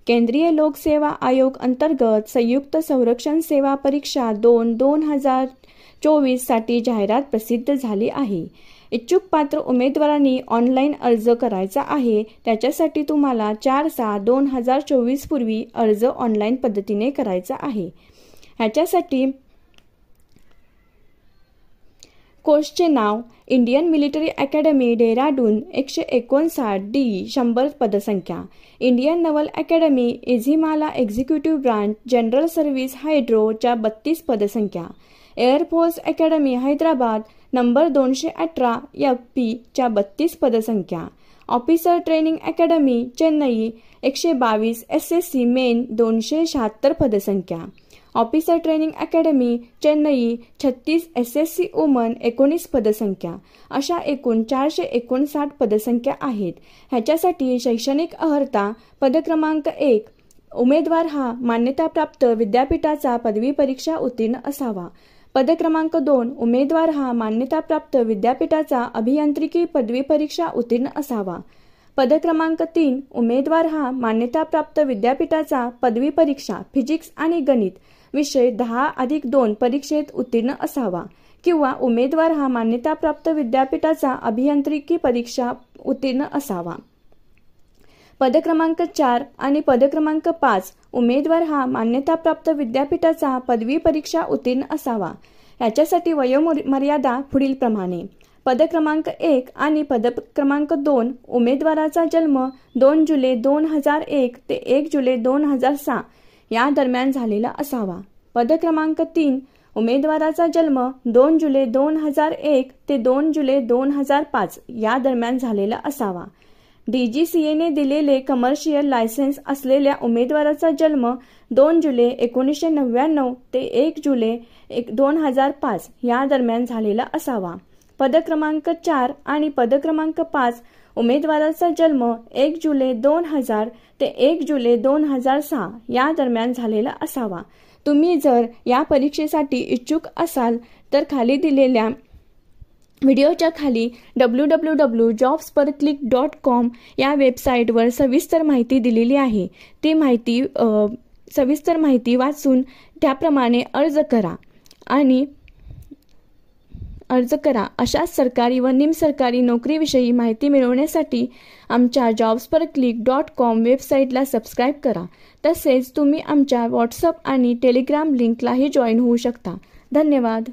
केंद्रीय लोक सेवा आयोग अंतर्गत संयुक्त संरक्षण सेवा परीक्षा 2-2024 साठी जाहिरात प्रसिद्ध झाली आहे। इच्छुक पात्र उमेदवारांनी ऑनलाईन अर्ज करायचा आहे। त्याच्यासाठी तुम्हाला 4/6/2024 पूर्वी अर्ज ऑनलाईन पद्धतीने करायचा आहे। ह्याच्यासाठी कोर्सचे नाव Indian Military Academy Dehradun 159 D 100 पदसंख्या, Indian Naval Academy Ezhimala executive branch general service हायड्रोच्या 32 पदसंख्या, Air Force Academy Hyderabad number 218 FP च्या 32 पदसंख्या, Officer Training Academy Chennai 122 SSC men 276 पदसंख्या, Officer Training Academy Chennai 36 SSC woman 19 पदसंख्या, अशा एकूण 459 पदसंख्या आहेत। ह्याच्यासाठी शैक्षणिक अर्हता पद क्रमांक 1 उमेदवार हा मान्यताप्राप्त विद्यापीठाचा पदवी परीक्षा उत्तीर्ण असावा। पद क्रमांक 2 उमेदवार हा मान्यताप्राप्त विद्यापीठाचा अभियांत्रिकी पदवी परीक्षा उत्तीर्ण असावा। पद क्रमांक 3 उमेदवार हा मान्यताप्राप्त विद्यापीठाचा पदवी परीक्षा फिजिक्स आणि गणित विषय 10+2 परीक्षेत उत्तीर्ण असावा किंवा उमेदवार हा मान्यताप्राप्त विद्यापीठाचा अभियांत्रिकी परीक्षा उत्तीर्ण असावा। पद क्रमांक 4 आणि पद क्रमांक 5 उमेदवार हा मान्यताप्राप्त विद्यापीठाचा पदवी परीक्षा उत्तीर्ण असावा। याच्यासाठी वयोमर्यादा पुढील प्रमाणे: पद क्रमांक 1 आणि पद क्रमांक 2 उमेदवाराचा जन्म 2 जुलै 2001 ते 1 जुलै 2006 या दरम्यान झालेला असावा। पद क्रमांक 3 उमेदवाराचा जन्म 2 जुलै 2001 ते 2 जुलै 2005 या दरम्यान झालेला असावा। DGCAने दिलेले कमर्शियल लायसेन्स असलेल्या उमेदवाराचा जन्म 2 जुलै 1999 ते 1 जुलै 2005 या दरम्यान झालेला असावा। पद क्रमांक 4 आणि पद क्रमांक 5 उमेदवाराचा जन्म 1 जुलै 2000 ते 1 जुलै 2006 या दरम्यान झालेला असावा। तुम्ही जर या परीक्षेसाठी इच्छुक असाल तर खाली दिलेल्या व्हिडिओच्या खाली www.jobsperclick.com या वेबसाईटवर सविस्तर माहिती दिलेली आहे। ती माहिती सविस्तर माहिती वाचून त्याप्रमाणे अर्ज करा। अशाच सरकारी व निमसरकारी नोकरीविषयी माहिती मिळवण्यासाठी आमच्या jobsperclick.com वेबसाईटला सबस्क्राईब करा। तसेच तुम्ही आमच्या व्हॉट्सअप आणि टेलिग्राम लिंकलाही जॉईन होऊ शकता। धन्यवाद।